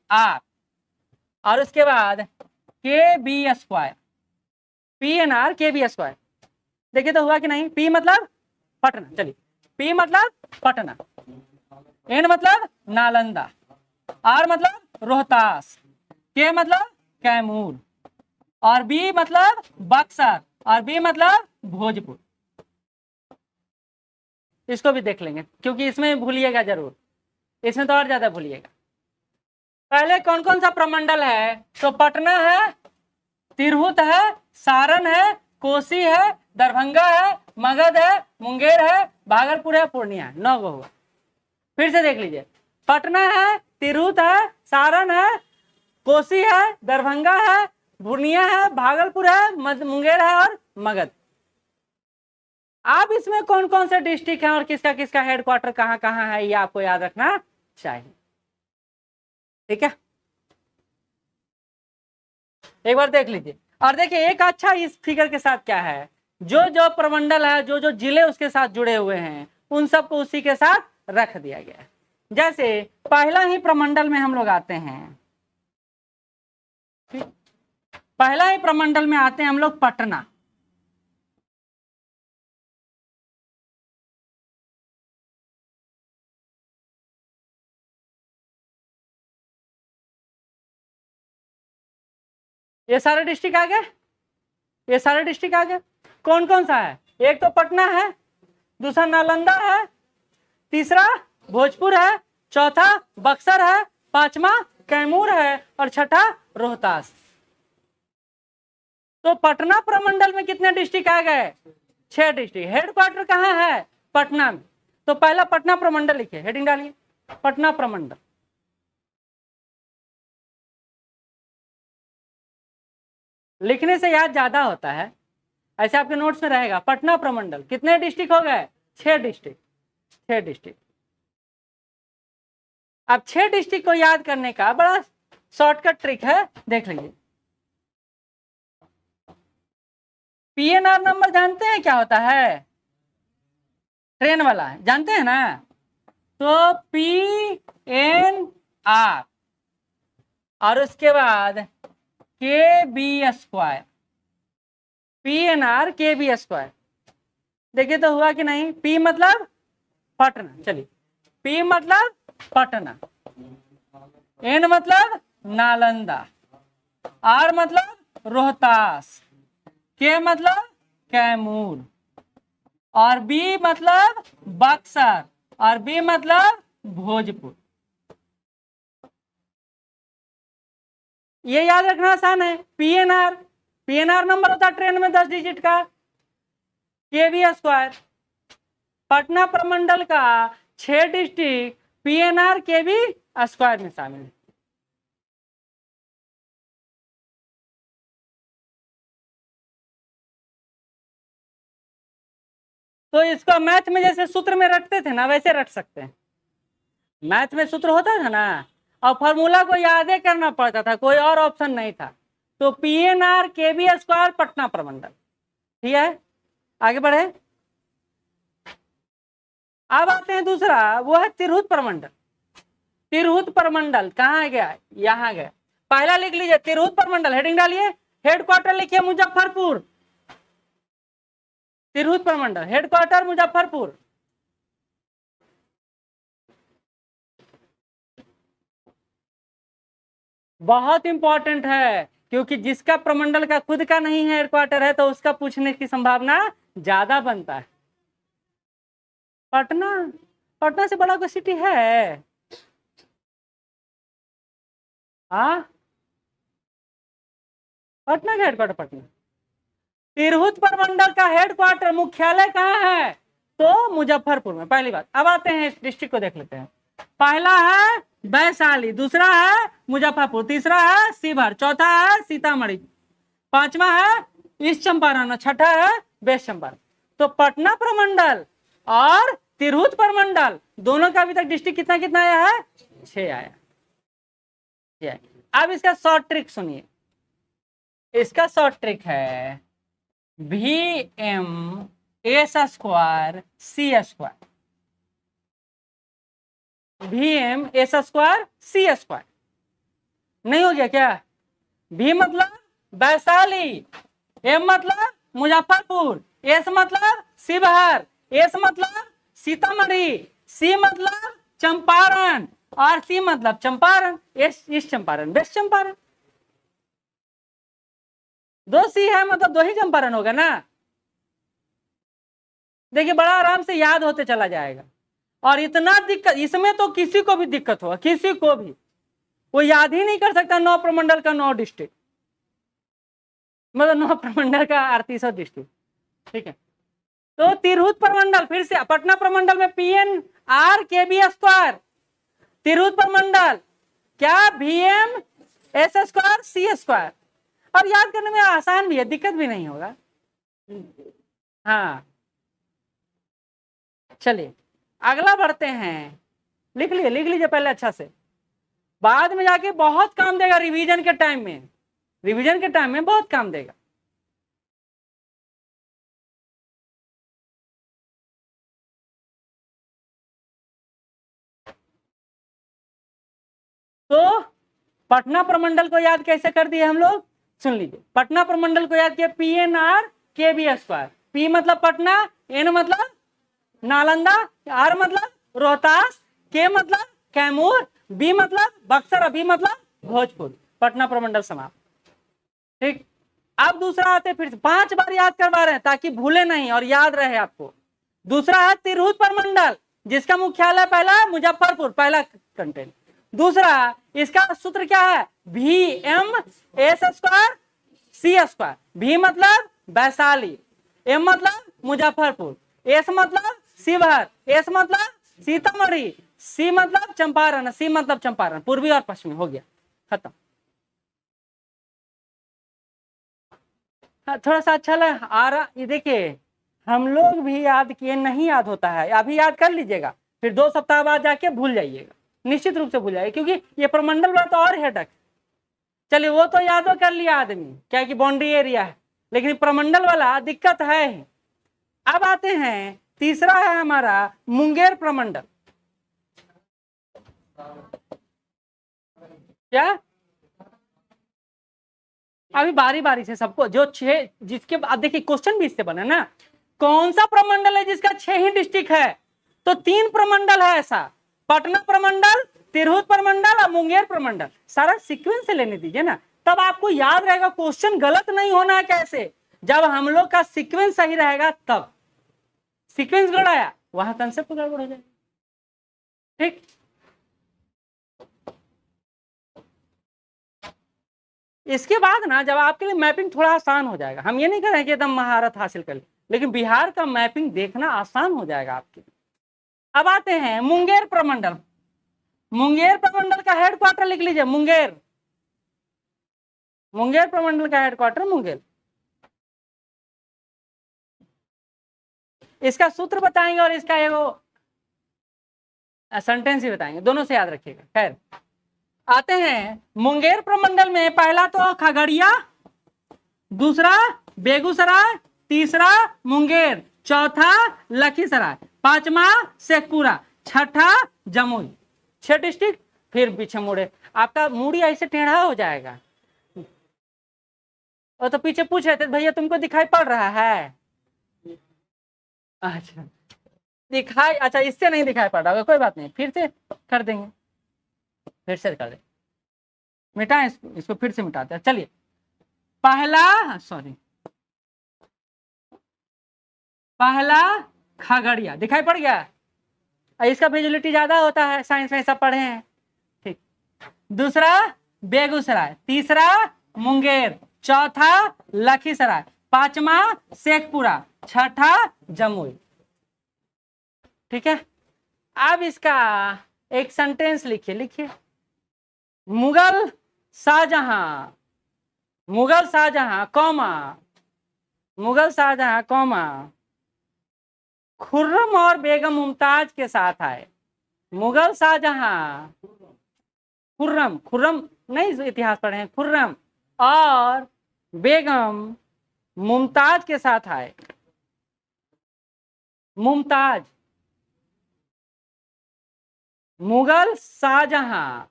Are, और उसके बाद के B square, P N R के बी स्क्वायर। देखिए तो हुआ कि नहीं, पी मतलब पटना, चलिए पी मतलब पटना, एन मतलब नालंदा, आर मतलब रोहतास, के मतलब कैमूर, और बी मतलब बक्सर, और बी मतलब भोजपुर। इसको भी देख लेंगे क्योंकि इसमें भूलिएगा जरूर, इसमें तो और ज्यादा भूलिएगा। पहले कौन कौन सा प्रमंडल है, तो पटना है, तिरहुत है, सारण है, कोसी है, दरभंगा है, मगध है, मुंगेर है, भागलपुर है, पूर्णिया है। 9 गो हुआ। फिर से देख लीजिए, पटना है, तिरहुत है, सारण है, कोसी है, दरभंगा है, पूर्णिया है, भागलपुर है, मुंगेर है और मगध। अब इसमें कौन कौन से डिस्ट्रिक्ट हैं और किसका किसका हेडक्वार्टर कहाँ कहाँ है, ये आपको याद रखना चाहिए। ठीक है, एक बार देख लीजिए। और देखिए एक अच्छा इस फिगर के साथ क्या है, जो जो प्रमंडल है, जो जो जिले उसके साथ जुड़े हुए हैं, उन सबको उसी के साथ रख दिया गया है। जैसे पहला ही प्रमंडल में हम लोग आते हैं, पहला ही प्रमंडल में आते हैं हम लोग पटना। ये सारे डिस्ट्रिक्ट आ गए, ये सारे डिस्ट्रिक्ट आ गए। कौन कौन सा है, एक तो पटना है, दूसरा नालंदा है, तीसरा भोजपुर है, चौथा बक्सर है, पांचवा कैमूर है और छठा रोहतास। तो पटना प्रमंडल में कितने डिस्ट्रिक्ट आ गए, 6 डिस्ट्रिक्ट। हेडक्वार्टर कहाँ है, पटना में। तो पहला पटना प्रमंडल लिखिए, हेडिंग डालिए पटना प्रमंडल। लिखने से याद ज्यादा होता है, ऐसे आपके नोट्स में रहेगा। पटना प्रमंडल कितने डिस्ट्रिक्ट हो गए, 6 डिस्ट्रिक्ट, 6 डिस्ट्रिक्ट। अब 6 डिस्ट्रिक्ट को याद करने का बड़ा शॉर्टकट ट्रिक है, देख लीजिए। पीएनआर नंबर जानते हैं क्या होता है, ट्रेन वाला है, जानते हैं ना। तो PNR और उसके बाद KB square, PNR KB square. देखिए तो हुआ कि नहीं, P मतलब पटना, चलिए P मतलब पटना, N मतलब नालंदा, R मतलब रोहतास, K मतलब कैमूर, और B मतलब बक्सर, और B मतलब भोजपुर। ये याद रखना आसान है। पीएनआर, पीएनआर नंबर होता है ट्रेन में 10 डिजिट का, केबी स्क्वायर। पटना प्रमंडल का 6 डिस्ट्रिक्ट पीएनआर केबी स्क्वायर में शामिल है। तो इसको मैथ में जैसे सूत्र में रखते थे ना, वैसे रख सकते हैं। मैथ में सूत्र होता था ना, और फॉर्मूला को याद करना पड़ता था, कोई और ऑप्शन नहीं था। तो पीएनआर केबी स्क्वायर पटना प्रमंडल। ठीक है, आगे बढ़े। अब आते हैं दूसरा, वो है तिरहुत प्रमंडल। तिरहुत प्रमंडल कहाँ गया, यहाँ गया। पहला लिख लीजिए तिरहुत प्रमंडल, हेडिंग डालिए, हेडक्वार्टर लिखिए मुजफ्फरपुर। तिरहुत प्रमंडल हेडक्वार्टर मुजफ्फरपुर। बहुत इंपॉर्टेंट है, क्योंकि जिसका प्रमंडल का खुद का नहीं है हेडक्वार्टर है, तो उसका पूछने की संभावना ज्यादा बनता है। पटना, पटना से बड़ा कोई सिटी है, हाँ पटना का हेडक्वार्टर पटना। तिरहुत प्रमंडल का हेडक्वार्टर मुख्यालय कहाँ है, तो मुजफ्फरपुर में, पहली बात। अब आते हैं इस डिस्ट्रिक्ट को देख लेते हैं। पहला है वैशाली, दूसरा है मुजफ्फरपुर, तीसरा है शिवहर, चौथा है सीतामढ़ी, पांचवा है ईस्ट चंपारण, छठा है वेस्ट चंपारण। तो पटना प्रमंडल और तिरहुत प्रमंडल दोनों का अभी तक डिस्ट्रिक्ट कितना कितना आया है, 6 आया, 6 आया। अब इसका शॉर्ट ट्रिक सुनिए, इसका शॉर्ट ट्रिक है VMS²C², VMS²C²। नहीं हो गया क्या? भी मतलब वैशाली, एम मतलब मुजफ्फरपुर, एस मतलब शिवहर, एस मतलब सीतामढ़ी, सी मतलब चंपारण और सी मतलब चंपारण, ईस्ट चंपारण, वेस्ट चंपारण। दो सी है मतलब दो ही चंपारण होगा ना। देखिए बड़ा आराम से याद होते चला जाएगा। और इतना दिक्कत इसमें तो किसी को भी दिक्कत होगा, किसी को भी, वो याद ही नहीं कर सकता 9 प्रमंडल का 9 डिस्ट्रिक्ट, मतलब 9 प्रमंडल का 38 डिस्ट्रिक्ट। ठीक है, तो तिरहुत प्रमंडल, फिर से पटना प्रमंडल में पीएन आर के बी स्क्वायर, तिरहुत प्रमंडल क्या VM S square C square. और याद करने में आसान भी है, दिक्कत भी नहीं होगा। हाँ चलिए अगला बढ़ते हैं। लिख लीजिए पहले अच्छा से, बाद में जाके बहुत काम देगा रिवीजन के टाइम में, रिवीजन के टाइम में बहुत काम देगा। तो पटना प्रमंडल को याद कैसे कर दिए हम लोग, सुन लीजिए। पटना प्रमंडल को याद किया PNR KB स्क्वायर। P मतलब पटना, N मतलब नालंदा, R मतलब रोहतास, K मतलब कैमूर, B मतलब बक्सर, B मतलब भोजपुर। पटना प्रमंडल समाप्त। ठीक, अब दूसरा आते फिर से 5 बार याद करवा रहे हैं ताकि भूले नहीं और याद रहे आपको। दूसरा है तिरहुत प्रमंडल, जिसका मुख्यालय पहला मुजफ्फरपुर, पहला कंटेंट। दूसरा इसका सूत्र क्या है, VMS square C square. V मतलब वैशाली, M मतलब मुजफ्फरपुर, S मतलब शिवहर, S मतलब सीतामढ़ी, C मतलब चंपारण, C मतलब चंपारण, पूर्वी और पश्चिमी। हो गया, खत्म। हाँ, थोड़ा सा अच्छा लगा आ रहा। ये देखिए हम लोग भी याद किए, नहीं याद होता है, अभी याद कर लीजिएगा, फिर 2 सप्ताह बाद जाके भूल जाइएगा, निश्चित रूप से भूल जाएगा, क्योंकि ये प्रमंडल वाला तो और हेडक। चलिए वो तो याद कर लिया आदमी, क्या कि बाउंड्री एरिया है, लेकिन प्रमंडल वाला दिक्कत है। अब आते हैं, तीसरा है हमारा मुंगेर प्रमंडल। क्या अभी बारी बारी से सबको, जो 6 जिसके बाद देखिए क्वेश्चन भी इससे बना ना, कौन सा प्रमंडल है जिसका 6 ही डिस्ट्रिक्ट है, तो 3 प्रमंडल है ऐसा, पटना प्रमंडल, तिरहुत प्रमंडल और मुंगेर प्रमंडल। सारा सीक्वेंस से लेने दीजिए ना, तब आपको याद रहेगा। क्वेश्चन गलत नहीं होना है, कैसे, जब हम लोग का सीक्वेंस सही रहेगा तब। सीक्वेंस गड़ाया वहां कंसेप्ट गड़बड़ हो जाएगा। ठीक, इसके बाद ना जब आपके लिए मैपिंग थोड़ा आसान हो जाएगा, हम ये नहीं कह रहे हैं कि एकदम महारत हासिल कर ले, लेकिन बिहार का मैपिंग देखना आसान हो जाएगा आपके लिए। अब आते हैं मुंगेर प्रमंडल। मुंगेर प्रमंडल का हेडक्वार्टर लिख लीजिए, मुंगेर। मुंगेर प्रमंडल का हेडक्वार्टर मुंगेर। इसका सूत्र बताएंगे और इसका एगो सेंटेंस ही बताएंगे, दोनों से याद रखिएगा। खैर आते हैं मुंगेर प्रमंडल में, पहला तो खगड़िया, दूसरा बेगूसराय, तीसरा मुंगेर, चौथा लखीसराय, पांचवा शेखपुरा, छठा जमुई। 6 डिस्ट्रिक्ट। फिर पीछे मुड़े, आपका मूडी ऐसे टेढ़ा हो जाएगा। और तो पीछे पूछ रहे थे भैया तुमको दिखाई पड़ रहा है, अच्छा दिखाई, अच्छा इससे नहीं दिखाई पड़ रहा होगा, कोई बात नहीं, फिर से कर देंगे, फिर से कर देंगे, मिटाएं इसको फिर से मिटाते हैं। चलिए पहला, सॉरी, पहला खगड़िया दिखाई पड़ गया, इसका विजिबिलिटी ज्यादा होता है, साइंस में सब पढ़े हैं। ठीक, दूसरा बेगूसराय, तीसरा मुंगेर, चौथा लखीसराय, पांचवा शेखपुरा, छठा जमुई। ठीक है, अब इसका एक सेंटेंस लिखिए, लिखिए। मुगल शाहजहां, मुगल शाहजहां कौमा, मुगल शाहजहां कौमा खुर्रम और बेगम मुमताज के साथ आए। मुगल शाहजहां, खुर्रम, खुर्रम नहीं इतिहास पढ़े हैं, खुर्रम और बेगम मुमताज के साथ आए। मुमताज, मुगल शाहजहां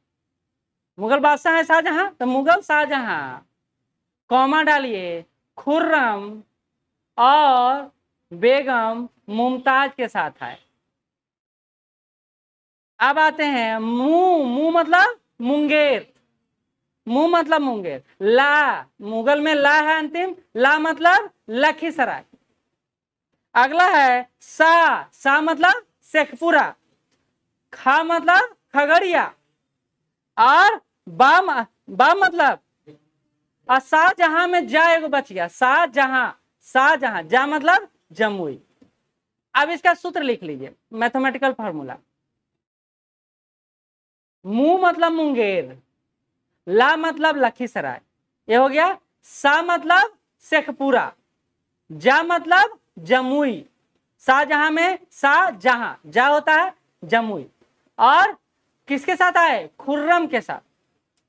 मुगल बादशाह है शाहजहां, तो मुगल शाहजहां कॉमा डालिए खुर्रम और बेगम मुमताज के साथ आए। अब आते हैं मुंह, मुंह मतलब मुंगेर, मुंह मतलब मुंगेर। ला, मुगल में ला है अंतिम, ला मतलब लखीसराय। अगला है सा, सा मतलब शेखपुरा, खा मतलब खगड़िया, और बा मतलब और शाहजहां में जा एगो बच गया, शाहजहां, शाहजहां, जा मतलब जमुई। अब इसका सूत्र लिख लीजिए, मैथमेटिकल फॉर्मूला। मुंह मतलब मुंगेर, ला मतलब लखीसराय, ये हो गया। सा मतलब शेखपुरा, जा मतलब जमुई, शाहजहां में शाहजहां, जा होता है जमुई, और किसके साथ आए, खुर्रम के साथ,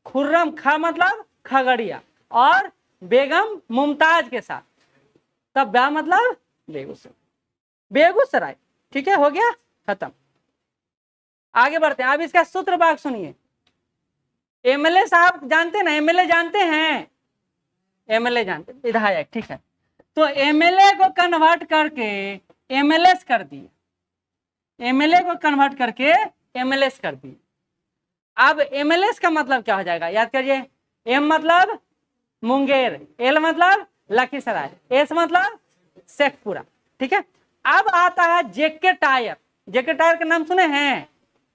खुर्रम, खा मतलब खगड़िया, और बेगम मुमताज के साथ, तब बा मतलब बेगूसराय, बेगूसराय। ठीक है, हो गया, खत्म। आगे बढ़ते हैं। अब इसका सूत्र भाग सुनिए। एमएलए साहब जानते ना, एमएलए जानते हैं, एमएलए जानते, विधायक, ठीक है। तो एमएलए को कन्वर्ट करके एमएलएस कर दिए, एमएलए को कन्वर्ट करके एमएलएस कर दिए। अब एमएलएस का मतलब क्या हो जाएगा, याद करिए। एम मतलब मुंगेर, एल मतलब लखीसराय, एस मतलब शेखपुरा। ठीक है। अब आता है जेके टायर, जेके टायर का नाम सुने हैं,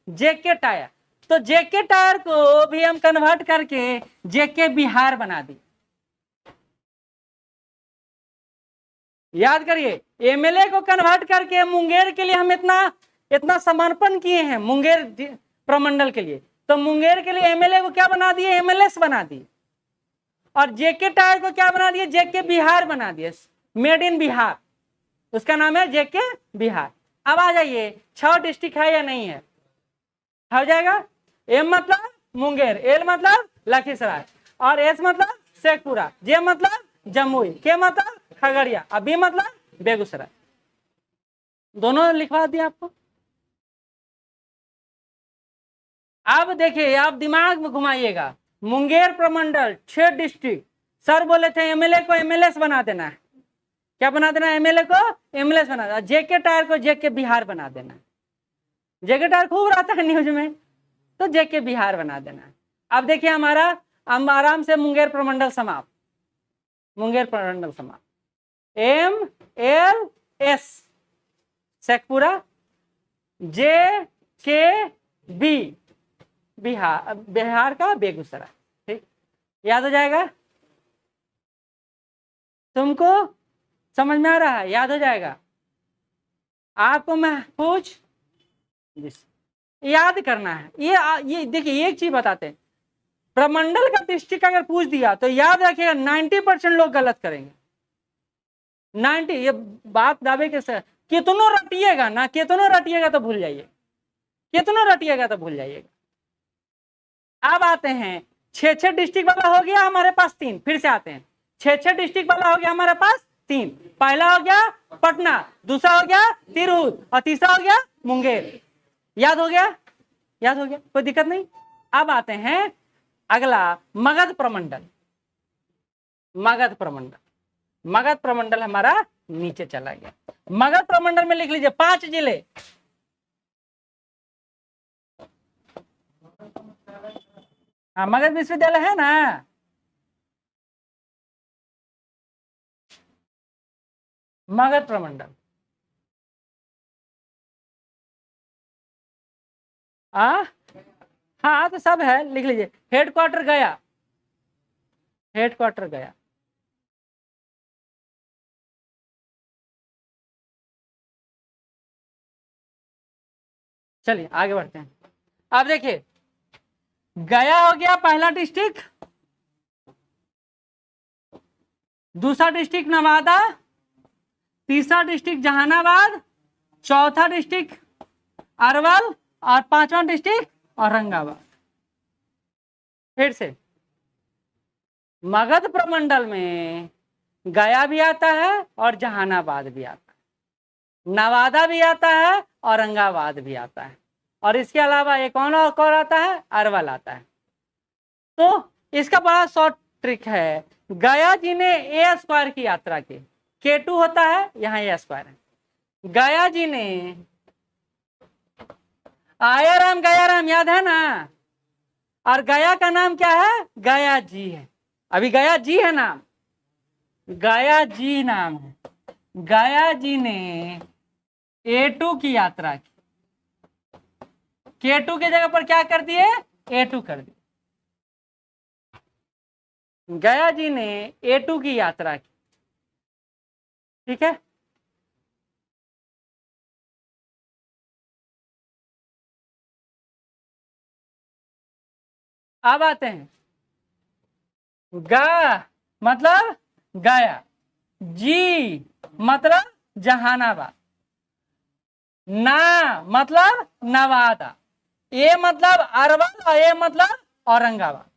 जेके टायर। तो जेके टायर को भी हम कन्वर्ट करके जेके बिहार बना दी। याद करिए, एमएलए को कन्वर्ट करके मुंगेर के लिए हम इतना इतना समर्पण किए हैं, मुंगेर प्रमंडल के लिए, तो मुंगेर के लिए एमएलए को क्या बना दिए, एमएलएस बना दिए। और जेके टायर को क्या बना दिए, जेके बिहार बना दिए, मेड इन बिहार, उसका नाम है जेके बिहार। अब आ जाइए, 6 डिस्ट्रिक्ट है या नहीं है, हो जाएगा। एम मतलब मुंगेर, एल मतलब लखीसराय, और एस मतलब शेखपुरा, जे मतलब जमुई, के मतलब खगड़िया, और बी मतलब बेगूसराय। दोनों लिखवा दिया आपको। अब देखिए, आप दिमाग में घुमाइएगा, मुंगेर प्रमंडल 6 डिस्ट्रिक्ट, सर बोले थे एमएलए को एमएलएस बना देना है, क्या बना देना है, एमएलए को एमएलएस बना देना, जेके टायर को जेके बिहार बना देना है। जेके टायर खूब रहता है न्यूज में, तो जेके बिहार बना देना है। अब देखिए हमारा आराम से मुंगेर प्रमंडल समाप्त, मुंगेर प्रमंडल समाप्त। एम एल एस शेखपुरा, जे के बी बिहार, बिहार का बेगूसराय। ठीक, याद हो जाएगा, तुमको समझ में आ रहा है, याद हो जाएगा आपको। मैं पूछ याद करना है, ये देखिए एक चीज बताते हैं, प्रमंडल का डिस्ट्रिक्ट अगर पूछ दिया तो याद रखिएगा 90% लोग गलत करेंगे। 90, ये बात दावे के साथ, कितनों रटिएगा ना, कितनों रटिएगा तो भूल जाइए, कितनों रटिएगा तो भूल जाइएगा। अब आते हैं 6 डिस्ट्रिक्ट वाला हो गया हमारे पास 3, फिर से आते हैं 6 डिस्ट्रिक्ट वाला हो गया हमारे पास 3। पहला हो गया पटना, दूसरा हो गया तिरहुत, और तीसरा हो गया मुंगेर। याद हो गया, याद हो गया, कोई दिक्कत नहीं। अब आते हैं अगला, मगध प्रमंडल। मगध प्रमंडल, मगध प्रमंडल हमारा नीचे चला गया। मगध प्रमंडल में लिख लीजिए 5 जिले। हाँ, मगध विश्वविद्यालय है ना, मगध प्रमंडल। हाँ तो सब है, लिख लीजिए। हेडक्वार्टर गया, हेडक्वार्टर गया। चलिए आगे बढ़ते हैं। अब देखिए, गया हो गया पहला डिस्ट्रिक्ट, दूसरा डिस्ट्रिक्ट नवादा, तीसरा डिस्ट्रिक्ट जहानाबाद, चौथा डिस्ट्रिक्ट अरवल, और 5वां डिस्ट्रिक्ट औरंगाबाद। फिर से, मगध प्रमंडल में गया भी आता है और जहानाबाद भी आता है, नवादा भी आता है, औरंगाबाद भी आता है, और इसके अलावा एक और आता है, अरवल आता है। तो इसका बड़ा शॉर्ट ट्रिक है, गया जी ने ए स्क्वायर की यात्रा की, K2 होता है, यहाँ ए स्क्वायर है। गया जी ने, आयाराम गयाराम याद है ना, और गया का नाम क्या है, गया जी है, अभी गया जी है नाम, गया जी नाम है। गया जी ने A2 की यात्रा की, K2 की जगह पर क्या कर दिए, A2 कर दिए। गया जी ने A2 की यात्रा की, ठीक है। अब आते हैं, गा मतलब गया, जी मतलब जहानाबाद, ना मतलब नवादा, ए मतलब अरवल और ए मतलब औरंगाबाद।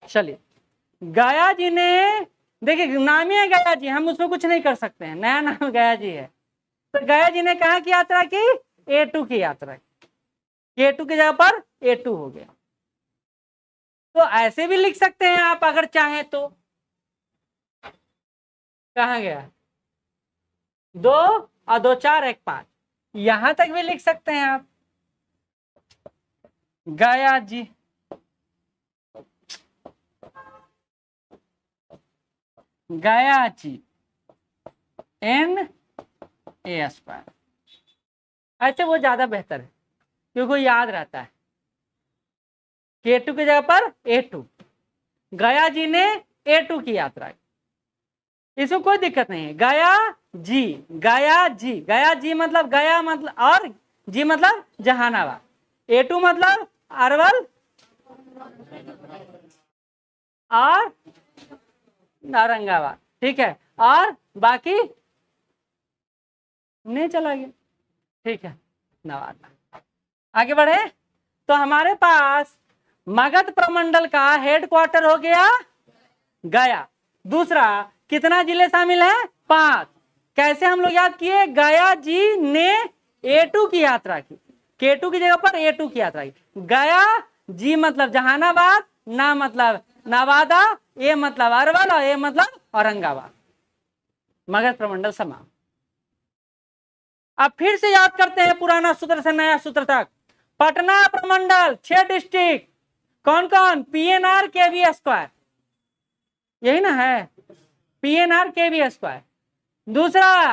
चलिए, गया जी ने, देखिए नाम ही है गया जी, हम उसमें कुछ नहीं कर सकते हैं, नया नाम गया जी है। तो गया जी ने कहाँ की यात्रा की, A2 की यात्रा की, K2 की जगह पर A2 हो गया। तो ऐसे भी लिख सकते हैं आप अगर चाहें तो, कहाँ गया, 2 और 2 4 1 5, यहां तक भी लिख सकते हैं आप, गया जी, गया जी NA स्क्वायर, ऐसे वो ज्यादा बेहतर है क्योंकि वो याद रहता है। K2 की जगह पर A2, गया जी ने A2 की यात्रा की, इसमें कोई दिक्कत नहीं है। गया जी, गया जी, गया जी मतलब गया मतलब, और जी मतलब जहानाबाद, A2 मतलब अरवल और औरंगाबाद, ठीक है, और बाकी नहीं चला गया, ठीक है, नवादा। आगे बढ़े, तो हमारे पास मगध प्रमंडल का हेडक्वार्टर हो गया गया। दूसरा, कितना जिले शामिल है, 5। कैसे हम लोग याद किए, गया जी ने A2 की यात्रा की, K2 की जगह पर A2 की यात्रा की। गया जी मतलब जहानाबाद, ना मतलब नवादा, ए मतलब अरवल और ए मतलब औरंगाबाद। मगध प्रमंडल समाप्त। अब फिर से याद करते हैं पुराना सूत्र से नया सूत्र तक। पटना प्रमंडल 6 डिस्ट्रिक्ट, कौन कौन, PNR KV स्क्वायर, यही ना है, PNR KV स्क्वायर। दूसरा,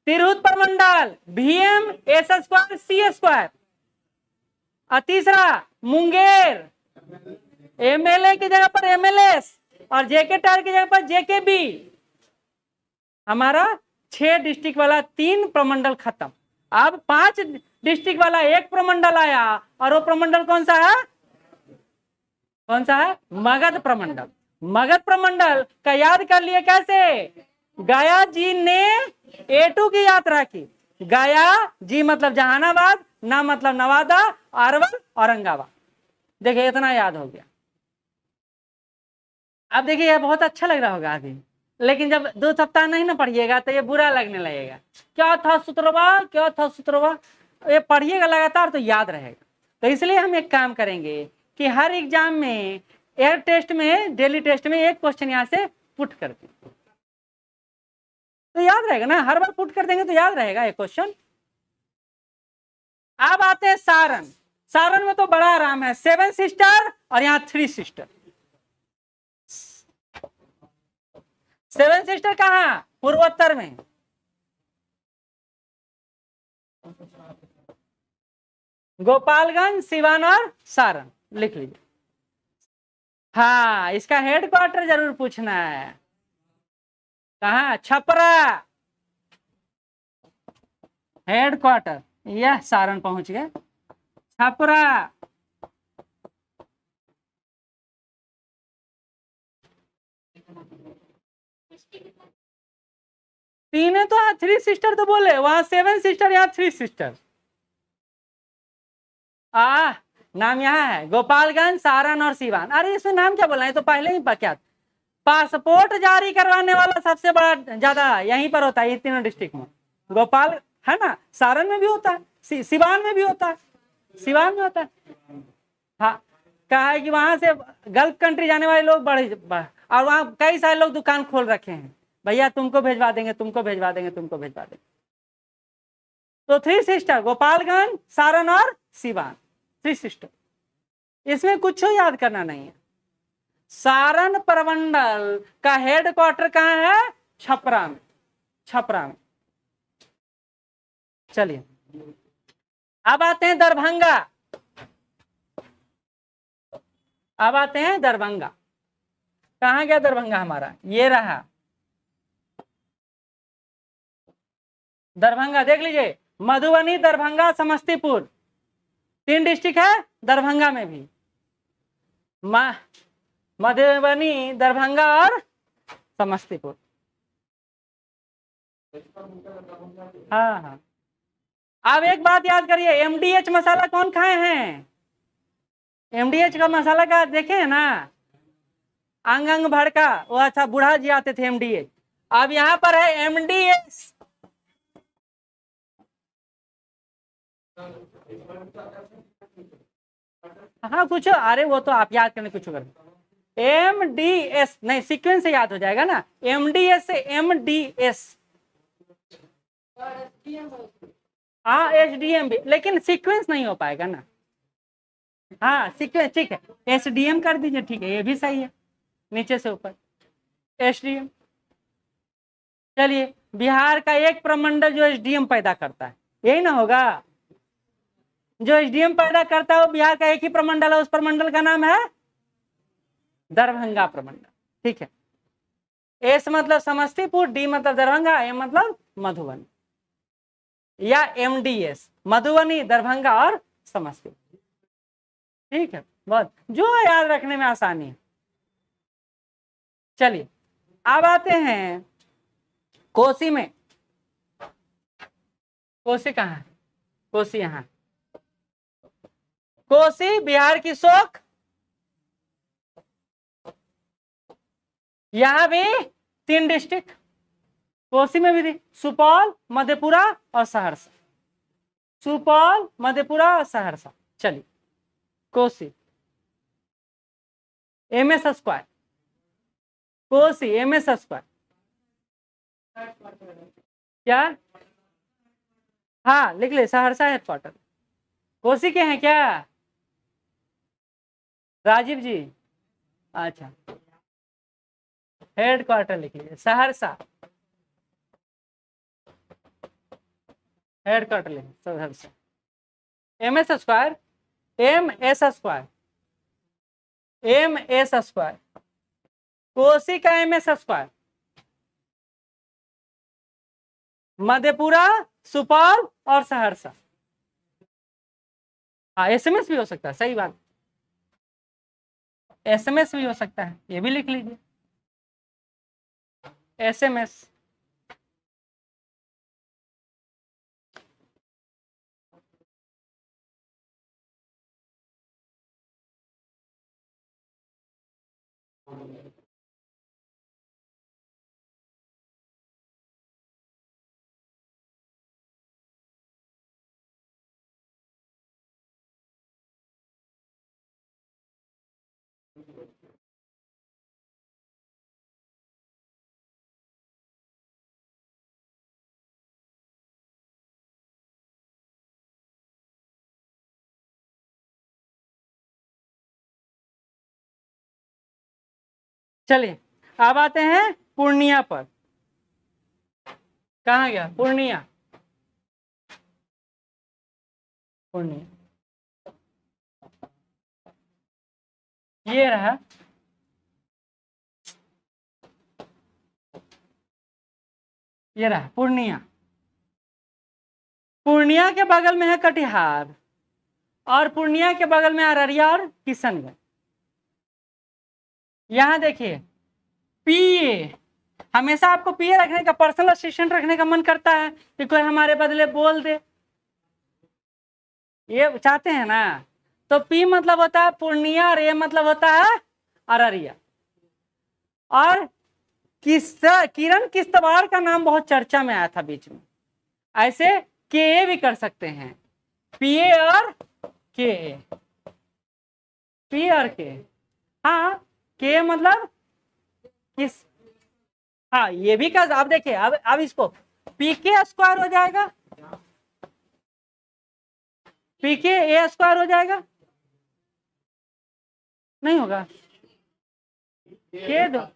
तिरहुत प्रमंडल VM S square C square. और तीसरा, मुंगेर MLA की जगह पर MLS और JK टायर की जगह पर JKB। हमारा 6 डिस्ट्रिक्ट वाला 3 प्रमंडल खत्म। अब 5 डिस्ट्रिक्ट वाला 1 प्रमंडल आया, और वो प्रमंडल कौन सा है, कौन सा है, मगध प्रमंडल। मगध प्रमंडल का याद कर लिए कैसे, गया जी ने A2 की यात्रा की, गया जी मतलब जहानाबाद, ना मतलब नवादा, अरवल औरंगाबाद। देखिए इतना याद हो गया। अब देखिए यह बहुत अच्छा लग रहा होगा अभी, लेकिन जब 2 सप्ताह नहीं ना पढ़िएगा तो ये बुरा लगने लगेगा, क्या था सूत्रवा, क्या था सूत्रवा। ये पढ़िएगा लगातार तो याद रहेगा। तो इसलिए हम एक काम करेंगे कि हर एग्जाम में, एयर टेस्ट में, डेली टेस्ट में एक क्वेश्चन यहाँ से पुट कर दें तो याद रहेगा ना, हर बार पुट कर देंगे तो याद रहेगा एक क्वेश्चन। अब आते हैं सारण। सारण में तो बड़ा आराम है, 7 सिस्टर और यहाँ 3 सिस्टर। 7 सिस्टर कहाँ, पूर्वोत्तर में, गोपालगंज, सिवान और सारण, लिख लीजिए। हाँ, इसका हेडक्वार्टर जरूर पूछना है, कहाँ, छपरा हेडक्वार्टर, यह सारण पहुंच गए, छपरा। तीन तो 3 सिस्टर तो बोले, वहां 7 सिस्टर, यहाँ 3 सिस्टर। नाम यहाँ है गोपालगंज, सारण और सिवान। अरे इसमें नाम क्या बोला है, तो पहले ही क्या, पासपोर्ट जारी करवाने वाला सबसे बड़ा ज्यादा यहीं पर होता है, ये तीनों डिस्ट्रिक्ट में। गोपाल है ना, सारण में भी होता है, सिवान में भी होता है, सिवान में होता है। हाँ, कहा है कि वहां से गल्फ कंट्री जाने वाले लोग और वहां कई सारे लोग दुकान खोल रखे हैं, भैया तुमको भेजवा देंगे, तुमको भेजवा देंगे, तुमको भेजवा देंगे। तो 3 सिस्टर, गोपालगंज, सारण और सिवान, 3 सिस्टर। इसमें कुछ याद करना नहीं है। सारण प्रमंडल का हेडक्वार्टर कहाँ है? छपरा में, छपरा में। चलिए अब आते हैं दरभंगा। अब आते हैं दरभंगा। कहाँ गया दरभंगा हमारा? ये रहा दरभंगा, देख लीजिए, मधुबनी, दरभंगा, समस्तीपुर, 3 डिस्ट्रिक्ट है दरभंगा में भी। मधुबनी, दरभंगा और समस्तीपुर। हाँ हाँ। अब एक बात याद करिए, एमडीएच मसाला कौन खाए हैं? एमडीएच का मसाला का देखे है ना, अंग अंग भड़का, वो अच्छा बूढ़ा जी आते थे एमडीएच। अब यहाँ पर है एमडीएस। हाँ कुछ, अरे वो तो आप याद करने कुछ कर, एमडीएस नहीं, सीक्वेंस से याद हो जाएगा ना, एमडीएस से एमडीएस। हाँ एचडीएम भी, लेकिन सीक्वेंस नहीं हो पाएगा ना। हाँ सीक्वेंस ठीक है, एसडीएम कर दीजिए, ठीक है, ये भी सही है, नीचे से ऊपर एसडीएम। चलिए, बिहार का एक प्रमंडल जो एसडीएम पैदा करता है, यही ना होगा? जो एसडीएम पैदा करता है वो बिहार का एक ही प्रमंडल है, उस प्रमंडल का नाम है दरभंगा प्रमंडल। ठीक है, एस मतलब समस्तीपुर, डी मतलब दरभंगा, एम मतलब मधुबनी, या एमडीएस, मधुबनी, दरभंगा और समस्तीपुर। ठीक है, बहुत जो याद रखने में आसानी है। चलिए अब आते हैं कोसी में। कोसी कहाँ है? कोसी यहाँ। कोसी बिहार की शोक, यहां भी 3 डिस्ट्रिक्ट, कोसी में भी थी, सुपौल, मधेपुरा और सहरसा। सुपौल, मधेपुरा और सहरसा। चलिए Kosi, MS square, Kosi MS square क्या? हाँ लिख ले, सहरसा हेडक्वार्टर। कोसी के हैं क्या राजीव जी? अच्छा, हेडक्वार्टर लिख लीजिए, सहरसा हेडक्वार्टर लिखिए, Saharsa. MS square, M S square, M S square, Kosi का एमएस स्क्वायर, मधेपुरा, सुपौल और सहरसा। हाँ एसएमएस भी हो सकता है, सही बात, एसएमएस भी हो सकता है, ये भी लिख लीजिए, एसएमएस। चलिए अब आते हैं पूर्णिया पर। कहाँ गया पूर्णिया? पूर्णिया ये रहा, ये रहा पूर्णिया। पूर्णिया के बगल में है कटिहार, और पूर्णिया के बगल में अररिया और किशनगंज। यहां देखिए पीए, हमेशा आपको पीए रखने का, पर्सनल असिस्टेंट रखने का मन करता है कि कोई हमारे बदले बोल दे, ये चाहते हैं ना? तो पी मतलब होता है पूर्णिया और ए मतलब होता है अररिया। और किरण किश्तवाड़ का नाम बहुत चर्चा में आया था बीच में, ऐसे के भी कर सकते हैं, पीए और के। पी और के, हाँ के मतलब किस, हाँ ये भी कर, अब देखिए अब इसको पी के स्क्वायर हो जाएगा, पी के ए स्क्वायर हो जाएगा, नहीं होगा, के दो,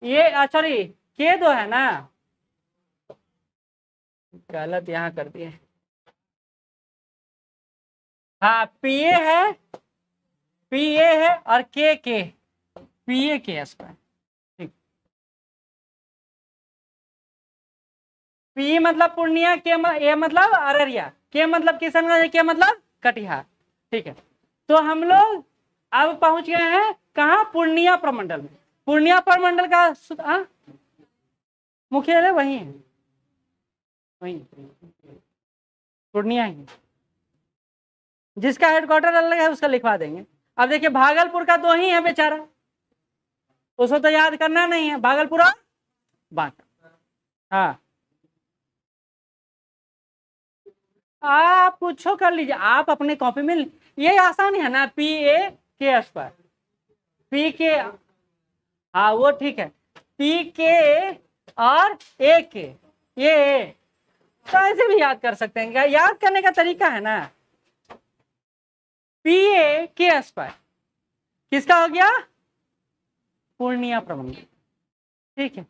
ये सॉरी के दो है ना, गलत यहाँ कर दिए, हाँ पी ए है, पी ए है और के पी ए के स्क्वायर, ठीक, पी मतलब पूर्णिया, के ए मतलब अररिया, के मतलब किशनगंज, के मतलब कटिहार, ठीक है। तो हम लोग अब पहुंच गए हैं कहाँ, पूर्णिया प्रमंडल में। पूर्णिया प्रमंडल का मुख्यालय वही है, वही पूर्णिया ही, जिसका हेडक्वार्टर अलग है उसका लिखवा देंगे। अब देखिए भागलपुर का दो ही है बेचारा, उसको तो याद करना नहीं है, भागलपुर और बांका, हाँ आप कुछ कर लीजिए, आप अपने कॉपी में, ये आसान है ना, पी ए के स्क्वायर, पी के, हाँ वो ठीक है, पी के और ए के, ये तो ऐसे भी याद कर सकते हैं, याद करने का तरीका है ना, पी ए के स्क्वायर किसका हो गया, पूर्णिया प्रमंडल, ठीक है।